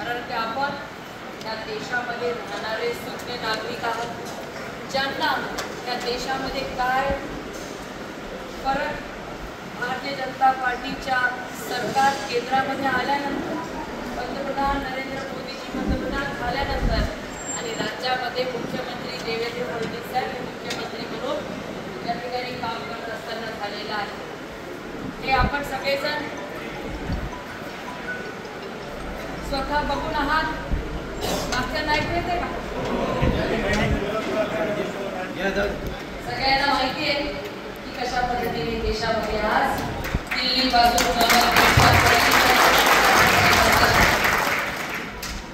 कारण की आपण या देशामध्ये राहणारे सगळे नागरिक आहात, ज्यांना या देशामध्ये काय फरक भारतीय जनता पार्टीच्या सरकार केंद्रामध्ये आल्यानंतर, पंतप्रधान नरेंद्र मोदीजी पंतप्रधान झाल्यानंतर आणि राज्यामध्ये मुख्यमंत्री देवेंद्र फडणवीस साहेब मुख्यमंत्री म्हणून या ठिकाणी काम करत असताना झालेलं आहे। हे आपण सगळेजण स्वतः बघून आहात। मागचं ऐकू येते का? सगळ्यांना माहिती आहे की कशा पद्धतीने देशामध्ये आज दिल्लीपासून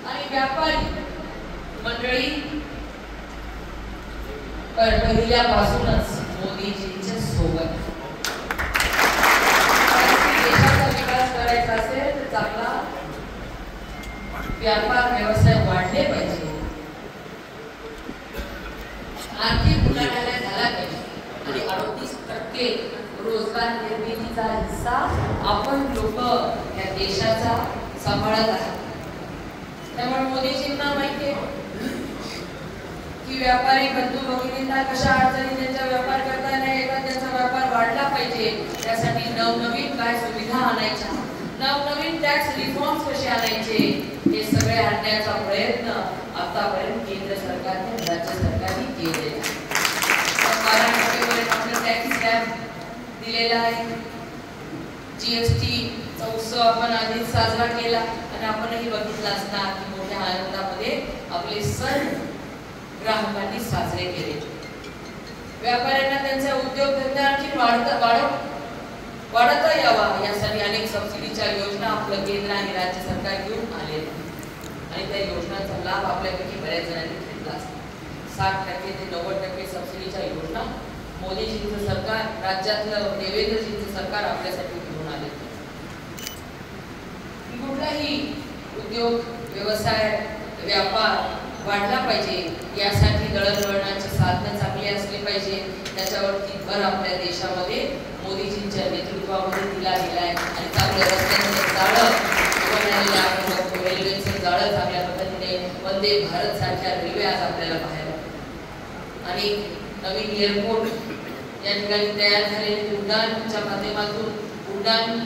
आणि व्यापारी मंडळी पहिल्यापासूनच मोदीजींच्या सोबत देशाचा विकास करायचा असेल तर चांगला व्यापार व्यवसाय वाढले पाहिजे, आर्थिक उलाढाल झाला पाहिजे आणि 38% रोजगार निर्मितीचा हिस्सा आपण लोक या देशाचा सांभाळत आहात। त्यामुळे मोदीजींना माहिती आहे की व्यापारी बंधू भगिनींना कशा अडचणी त्यांचा व्यापार करताना येतात, त्यांचा व्यापार वाढला पाहिजे, त्यासाठी नवनवीन काय सुविधा आणायच्या, नवनवीन टॅक्स रिफॉर्म्स कसे आणायचे, हे सगळे आणण्याचा प्रयत्न आतापर्यंत केंद्र सरकारने राज्य सरकारने केलेला आहे। 12% आपलं टॅक्स स्लॅब दिलेला आहे, जीएसटी चा उत्सव आपण आधीच साजरा केला आणि आपणही बघितलं असणार की मोठ्या आनंदामध्ये आपले सण ग्राहकांनी साजरे केले। व्यापाऱ्यांना त्यांचा उद्योगधंदा आणखी वाढता यावा यासाठी अनेक सबसिडीच्या योजना आपलं केंद्र आणि राज्य सरकार घेऊन आले आणि त्या योजनांचा लाभ आपल्यापैकी बऱ्याच जणांनी घेतला असेल। 60% ते 90% सबसिडीच्या योजना मोदीजींचं सरकार, राज्यातलं देवेंद्रजींचं सरकार आपल्यासाठी घेऊन आले। कुठलाही उद्योग व्यवसाय व्यापार वाढला पाहिजे यासाठी दळणवळणाची साधनं चांगली असली पाहिजे, त्याच्यावरती भर आपल्या देशामध्ये मोदीजींच्या नेतृत्वामध्ये दिला गेला आहे आणि चांगल्या रस्त्यांचं जाळं बनवलेलं आहे, रेल्वेचं जाळं चांगल्या पद्धतीने वंदे भारत सारख्या रेल्वे आज आपल्याला पाहायला आणि नवीन एअरपोर्ट या ठिकाणी तयार झालेले उड्डाणच्या माध्यमातून उड्डाण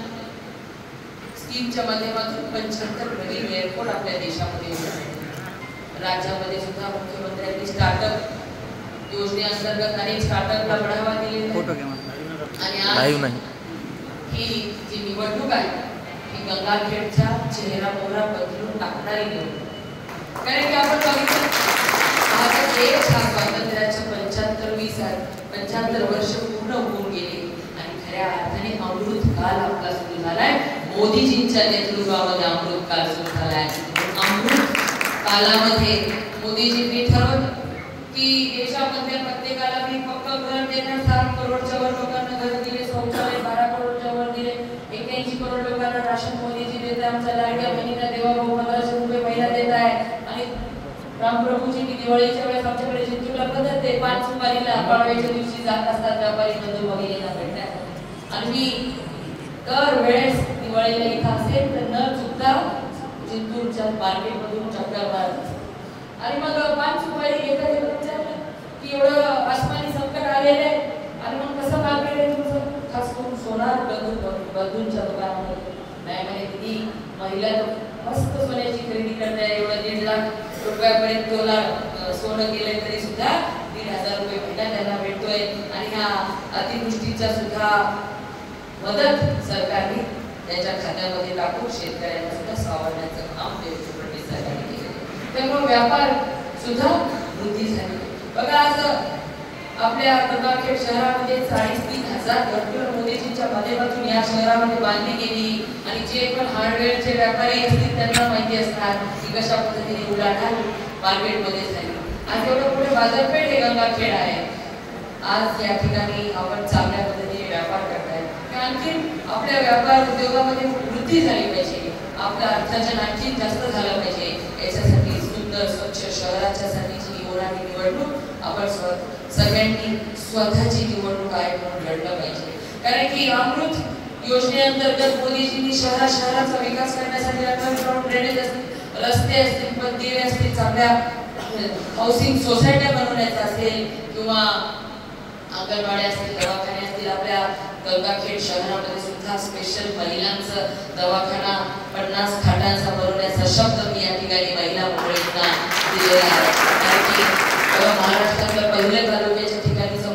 स्कीमच्या माध्यमातून 75 नवीन एअरपोर्ट आपल्या देशामध्ये उभारले। राज्यामध्ये सुद्धा मुख्यमंत्र्यांनी स्टार्टअप योजनेअंतर्गत अनेक स्टार्टअपला बढ़ावा दिलेला आणि आज ही जी निवडणूक आहे ही गंगाखेडच्या चेहरा मोहरा बदलून टाकणारी निवडणूक, कारण की आपण बघितलं भारत देश हा स्वातंत्र्याच्या 75 वर्ष पूर्ण होऊन गेले आणि खऱ्या अर्थाने अमृत काल आपला सुरू झालाय। मोदीजींच्या नेतृत्वामध्ये अमृत काल सुरू झालाय। अमृत कालामध्ये मोदीजींनी ठरवलं की देशामध्ये प्रत्येकाला मी पक्का घर देणार, 7 करोडच्या वर लोकांना घर दिले, शौचालय 12 करोडच्या वर दिले, 81 करोड लोकांना राशन मोदीजी देत आहे, आमच्या लाडक्या बहिणींना देवाभाऊ 1500 रुपये महिना देत आहे आणि रामप्रभूजी दिवाळीच्या वेळेस आमच्याकडे जिंतूरला पद्धत आहे, 5 सुपारीला पाडव्याच्या दिवशी जात असतात व्यापारी बंधू भगिनींना भेटण्यासाठी आणि मी दर वेळेस दिवाळीला इथं असेल तर न चुकता जिंतूरच्या मार्केटमधून चक्कर मारत आणि मग 5 सुपारी घेता विचारलं की एवढं आसमानी संकट आलेलं आहे आणि मग कसं मार्केट आहे तुमचं, खास करून सोनार बंधूंच्या दुकानामध्ये नाही म्हणे ती महिला मस्त सोन्याची खरेदी करताय, एवढं 1.5 लाख रुपयापर्यंत तोला सोनं गेलंय तरी सुद्धा 3,000 रुपये महिना त्यांना भेटतोय आणि ह्या अतिवृष्टीचा सुद्धा मदत सरकारने त्याच्या खात्यामध्ये टाकून शेतकऱ्यांना सुद्धा सावरण्याचं काम देवेंद्र फडणवीस सरकारने केलं, त्यामुळे व्यापार सुद्धा वृद्धी झाली। बघा आज आपल्या गंगाखेड शहरामध्ये 3,500 घरकुलं मोदीजींच्या माध्यमातून या शहरामध्ये बांधली गेली आणि जे पण हार्डवेअरचे व्यापारी असतील त्यांना माहिती असणार की कशा पद्धतीने उलाढाल मार्केटमध्ये झाली। आज एवढं पुढे बाजारपेठ हे गंगाखेड आहे, आज या ठिकाणी आपण चांगल्या पद्धतीने व्यापार करताय, आणखी आपल्या व्यापार उद्योगामध्ये वृद्धी झाली पाहिजे, आपलं अर्थार्जन आणखी जास्त झालं पाहिजे, याच्यासाठी सुंदर स्वच्छ शहराच्या साठीची निवडणूक आपण सगळ्यांनी स्वतःची निवडणूक आहे म्हणून लढलं पाहिजे, कारण की अमृत योजनेअंतर्गत मोदीजींनी शहराचा विकास करण्यासाठी अंडरग्राउंड ड्रेनेज रस्ते असतील, मंदिरे असतील, चांगल्या हाऊसिंग सोसायट्या बनवण्याचा असेल किंवा अंगणवाड्या असतील, दवाखाने असतील. आपल्या गंगाखेड शहरामध्ये सुद्धा स्पेशल महिलांचं दवाखाना 50 खाटांचा बनवण्याचा शब्द मी या ठिकाणी महिला मंडळींना दिलेला आहे. कारण की महाराष्ट्रातल्या पहिल्या तालुक्याच्या ठिकाणीचं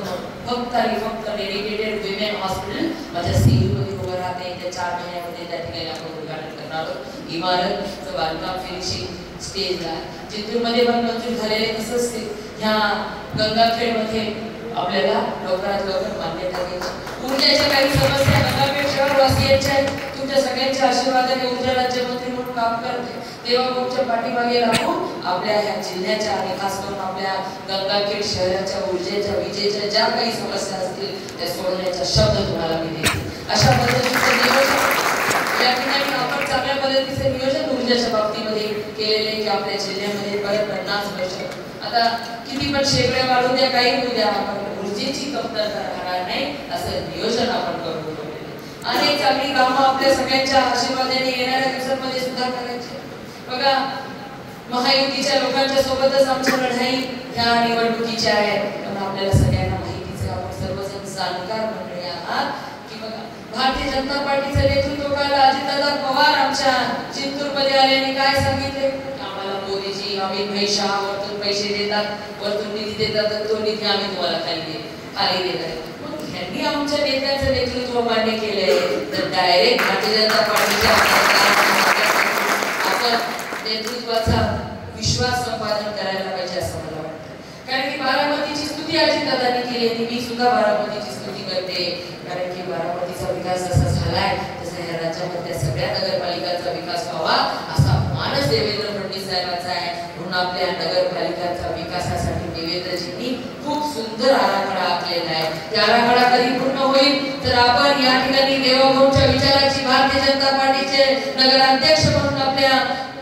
फक्त आणि फक्त डेडिकेटेड विमेन हॉस्पिटल माझ्या सीईमध्ये उभं राहते. येत्या 4 महिन्यामध्ये त्या ठिकाणी आपण उद्घाटन करणार आहोत. इमारतचं बांधकाम फिनिशिंग स्टेजला जिंतूरमध्ये पण मंजूर झालेले, तसंच ह्या गंगाखेडमध्ये आपल्याला लवकरात लवकर मान्यता घ्यायची. ऊर्जेच्या काही समस्या गंगाखेड शहरवासियांच्या आहेत. तुमच्या सगळ्यांच्या आशीर्वादाने ऊर्जा राज्यमंत्री म्हणून काम करते. देवाभाऊच्या पाठीमागे लागून आपल्या ह्या जिल्ह्याच्या आणि खास करून आपल्या गंगाखेड शहराच्या ऊर्जेच्या विजेच्या ज्या काही समस्या असतील त्या सोडवण्याचा शब्द तुम्हाला मी देते. अशा पद्धतीचं नियोजन या ठिकाणी आपण चांगल्या पद्धतीचे नियोजन ऊर्जेच्या बाबतीमध्ये केलेले की आपल्या जिल्ह्यामध्ये परत 50 वर्ष आता किती पण शेगड्या वाढू द्या, काही होऊ द्या, आपण ऊर्जेची कमतरता राहणार नाही असं नियोजन आपण करू. अनेक चांगली कामं आपल्या सगळ्यांच्या आशीर्वादाने येणाऱ्या दिवसांमध्ये सुद्धा करायची. बघा, महायुतीच्या लोकांच्या सोबतच आमच्या लढाई ह्या निवडणुकीच्या आहेत. पण आपल्याला सगळ्यांना माहितीच आहे, आपण सर्वजण जाणकार मंडळी आहात की बघा, भारतीय जनता पार्टीचं नेतृत्व करायला अजितदादा पवार आमच्या जिंतूरमध्ये आल्याने काय सांगितले, आम्हाला मोदीजी अमित भाई शहा वरतून पैसे देतात, वरतून निधी देतात, तो निधी आम्ही तुम्हाला खाली देणार. मग ह्यांनी आमच्या नेत्यांचं नेतृत्व मान्य केलंय तर डायरेक्ट भारतीय जनता पार्टीच्या आपण नेतृत्वाचा विश्वास संपादन करायला पाहिजे असं मला वाटतं. कारण की बारामतीची स्तुती अजितदादांनी केली आणि मी सुद्धा बारामतीची स्तुती करते. कारण की बारामतीचा विकास जसा झालाय तसा या राज्यामधल्या सगळ्या नगरपालिकांचा विकास व्हावा असा मानस देवेंद्र फडणवीस साहेबांचा आहे. म्हणून आपल्या नगरपालिकांच्या विकासासाठी देवेंद्रजींनी खूप सुंदर आराखडा आखलेला आहे. त्या आराखडा कधी पूर्ण होईल तर आपण या ठिकाणी देवाभाऊच्या विचाराची भारतीय जनता पार्टीचे नगराध्यक्ष म्हणून आपल्या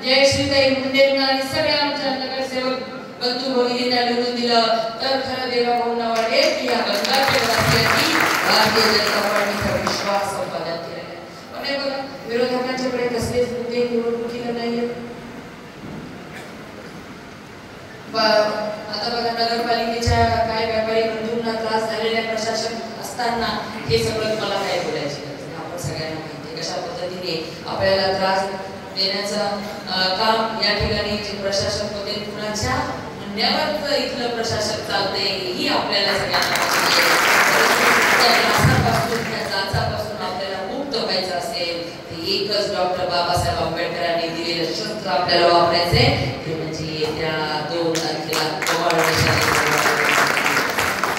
जयश्रीताई मुंडेंना आणि सगळ्या आमच्या नगरसेवक बंधू भगिनींना निवडून दिलं तर खरं देवाभाऊंना वाटेल की या गंगाखेड वासियांनी भारतीय जनता पार्टीचा विश्वास संपादन केलेला आहे. पण हे बघा, विरोधकांच्याकडे कसलेच मुद्दे निवडणुकीला नाहीये. आता बघा, नगरपालिकेच्या काय व्यापारी बंधूंना त्रास झालेल्या प्रशासक असताना हे सगळं मला काय बोलायचे आपण सगळ्यांना माहिती कशा पद्धतीने आपल्याला त्रास देण्याचं काम या ठिकाणी जे प्रशासक होते कुणाच्या म्हणण्यावर इथलं प्रशासक चालते ही आपल्याला सगळ्यांना जाचापासून आपल्याला मुक्त व्हायचं असेल तर एकच डॉक्टर बाबासाहेब आंबेडकरांनी दिलेलं शस्त्र आपल्याला वापरायचंय ते म्हणजे येत्या 2 तारखेला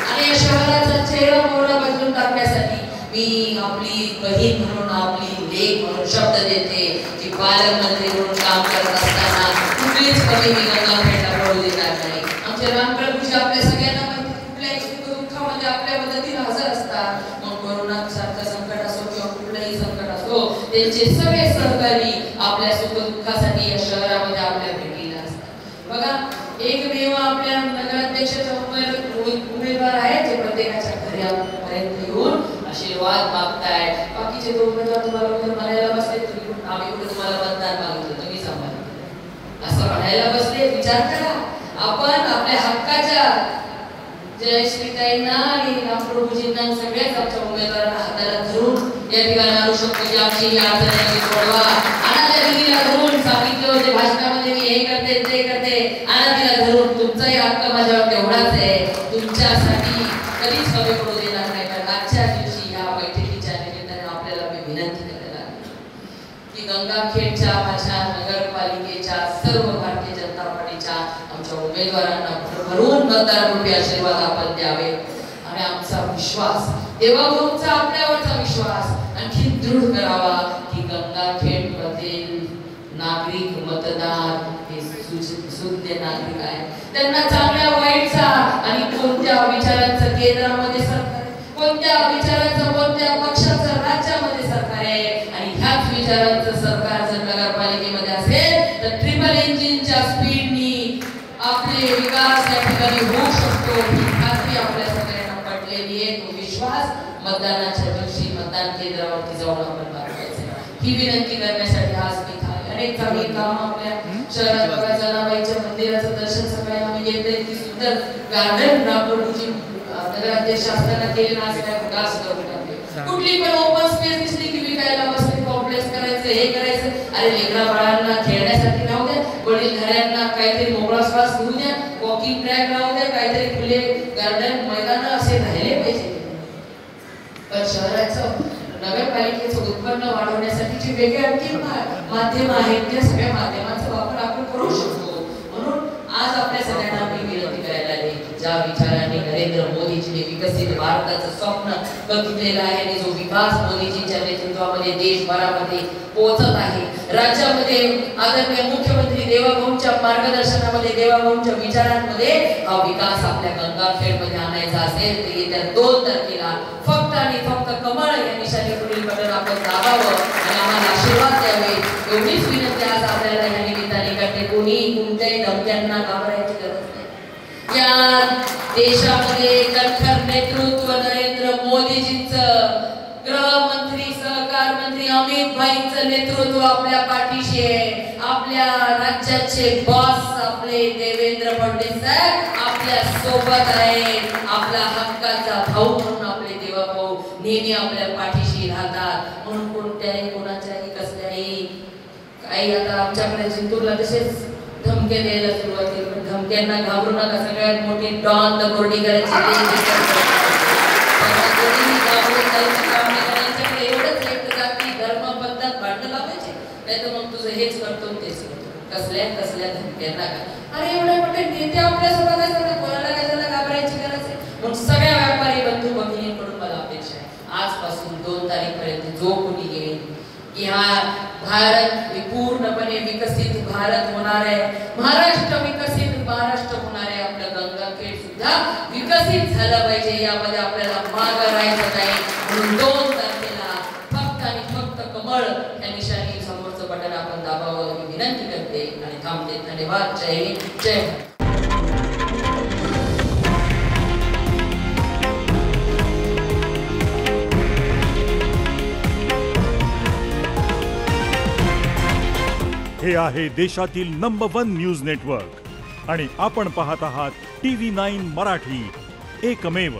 आणि या शहराचा चेहरा मोहरा बदलून टाकण्यासाठी मी आपली बहीण म्हणून आपली लेख म्हणून शब्द देते की पालकमंत्री म्हणून काम करत असताना कुठलीच कमी मी गंगाखेडला पडू देणार नाही. आमचे रामप्रभूजी आपल्या सगळ्यांना माहिती कुठल्याही सुखदुःखामध्ये आपल्या मदतीला हजर असतात. मग कोरोनासारखं संकट असो किंवा कुठलंही संकट असो त्यांचे सगळे सहकारी आपल्या सुखदुःखासाठी या शहरामध्ये आपल्या भेटीला असतात. बघा, एकमेव आपल्या नगराध्यक्षाच्या उमेदवार आहेत जे प्रत्येकाच्या घरापर्यंत येऊन आशीर्वाद मागताय. बाकीचे 2 उमेदवार तुम्हाला म्हणायला बसले आम्ही कुठे तुम्हाला मतदान मागितलं तुम्ही सांभाळा असं म्हणायला बसले. विचार करा, आपण आपल्या हक्काच्या जयश्रीताईंना आणि रामप्रभूजींना सगळ्याच आमच्या उमेदवारांना हाताला धरून या ठिकाणी आणू शकतो की आमची ही अडचण सोडवा. अनाथ्या दिदीला धरून सांगितलं होते भाषणामध्ये मी हे करते ते करते, अनाथीला धरून तुमचाही हक्क माझ्यावर तेवढाच आहे, तुमच्यासाठी कधीच कमी पडू देणार नाही. कारण आजच्या दिवशी या बैठकीच्या निमित्ताने आपल्याला मी विनंती करायला की गंगाखेडच्या माझ्या नगरपालिकेच्या सर्व भारतीय जनता पार्टीच्या आमच्या उमेदवारांना भरभरून मतदारांरूपी आशीर्वाद आपण द्यावे आणि आमचा विश्वास देवाभाऊंचा आपल्यावरचा विश्वास आणखी दृढ करावा की गंगाखेड मधील नागरिक मतदार हे सुज्ञ नागरिक आहे. त्यांना चांगल्या वाईटचा आणि कोणत्या विचारांचं केंद्रामध्ये सरकार आहे, कोणत्या विचारांचं कोणत्या पक्षाचं राज्यामध्ये सरकार आहे आणि ह्याच विचारांचं सरकार जर नगरपालिकेमध्ये असेल तर ट्रिपल इंजिनच्या स्पीडनी आपले विकास या ठिकाणी होऊ शकतो ही खात्री आपल्या सगळ्यांना पटलेली आहे. तो विश्वास मतदानाच्या दिवशी मतदान केंद्रावरती जाऊन आपण दाखवायचं ही विनंती करण्यासाठी आज मी अनेक चांगली कामं आपल्या शहरात बघा जनाबाईच्या मंदिराचं दर्शन सकाळी आम्ही घेतलंय, ती सुंदर गार्डन रामपूरची नगराध्यक्ष असताना केली ना, असं काय विकास करून टाकले. कुठली पण ओपन स्पेस दिसली की विकायला बसले, कॉम्प्लेक्स करायचं, हे करायचं. अरे लेकरा बाळांना खेळण्यासाठी राहू द्या, वडीलधाऱ्यांना काहीतरी मोकळा श्वास घेऊ द्या, वॉकिंग ट्रॅक राहू द्या, काहीतरी खुले गार्डन मैदान असे राहिले पाहिजे. पण शहराचं नगरपालिकेचं उत्पन्न वाढवण्यासाठी जे वेगळे आणखी माध्यम आहेत, त्या सगळ्या माध्यमांचा वापर आपण करू शकतो. म्हणून आज आपल्या सगळ्यांना मी विनंती करायला आले की ज्या विचारांनी नरेंद्र मोदीजीने विकसित भारताचं स्वप्न बघितलेलं आहे आणि जो विकास मोदीजींच्या नेतृत्वामध्ये देशभरामध्ये पोहोचत आहे, राज्यामध्ये आदरणीय मुख्यमंत्री देवाभाऊंच्या मार्गदर्शनामध्ये, देवाभाऊंच्या विचारांमध्ये हा विकास आपल्या गंगाखेडमध्ये आणायचा असेल तर येत्या 2 तारखेला फक्त आणि फक्त कमळ या निशाणीपुढील बटन आपण दाबावं आणि आम्हाला आशीर्वाद द्यावे, एवढीच विनंती आज आपल्याला या निमित्ताने करते. कोणी कोणत्याही धमक्यांना घाबरायची गरज नाही. या देशामध्ये कणखर नेतृत्व नरेंद्र मोदीजींचं, गृहमंत्री सहकार मंत्री अमित भाईंचं नेतृत्व आपल्या पाठीशी आहे. आपल्या राज्याचे बॉस आपले देवेंद्र फडणवीस साहेब आपल्या सोबत आहे. आपला हक्काचा भाऊ म्हणून आपले देवाभाऊ नेहमी आपल्या पाठीशी राहतात. म्हणून कोणत्याही कोणाच्याही कसल्याही काही आता आमच्याकडे जिंतूरला तसेच धमके द्यायला सुरुवात केली, पण धमक्यांना घाबरू नका. सगळ्यात मोठी डॉन द कोर्डीकरांची एवढंच एक जाती धर्म पद्धत भांडण लावायचे, नाही तर मग तुझं हेच करतो तेच करतो. कसल्या धमक्यांना का. अरे एवढे मोठे नेते आपल्यासोबत असतात, कोणाला कशाला घाबरायची गरज आहे. म्हणून सगळ्या व्यापारी बंधू भगिनींकडून मला अपेक्षा आहे आजपासून 2 तारीखपर्यंत जो कोणी येईल की हा भारत पूर्णपणे विकसित भारत होणार आहे, महाराष्ट्र विकसित महाराष्ट्र होणार आहे, आपलं गंगाखेड सुद्धा विकसित झालं पाहिजे, यामध्ये आपल्याला मागं राहायचं नाही. म्हणून 2 तारखेला फक्त आणि फक्त कमळ या निशाणी समोरचं बटन आपण दाबावं ही विनंती करते आणि थांबते. धन्यवाद. जय हिंद, जय भारत. हे आहे देशातील नंबर 1 न्यूज नेटवर्क आणि आपण पाहत आहात TV9 मराठी, एकमेव.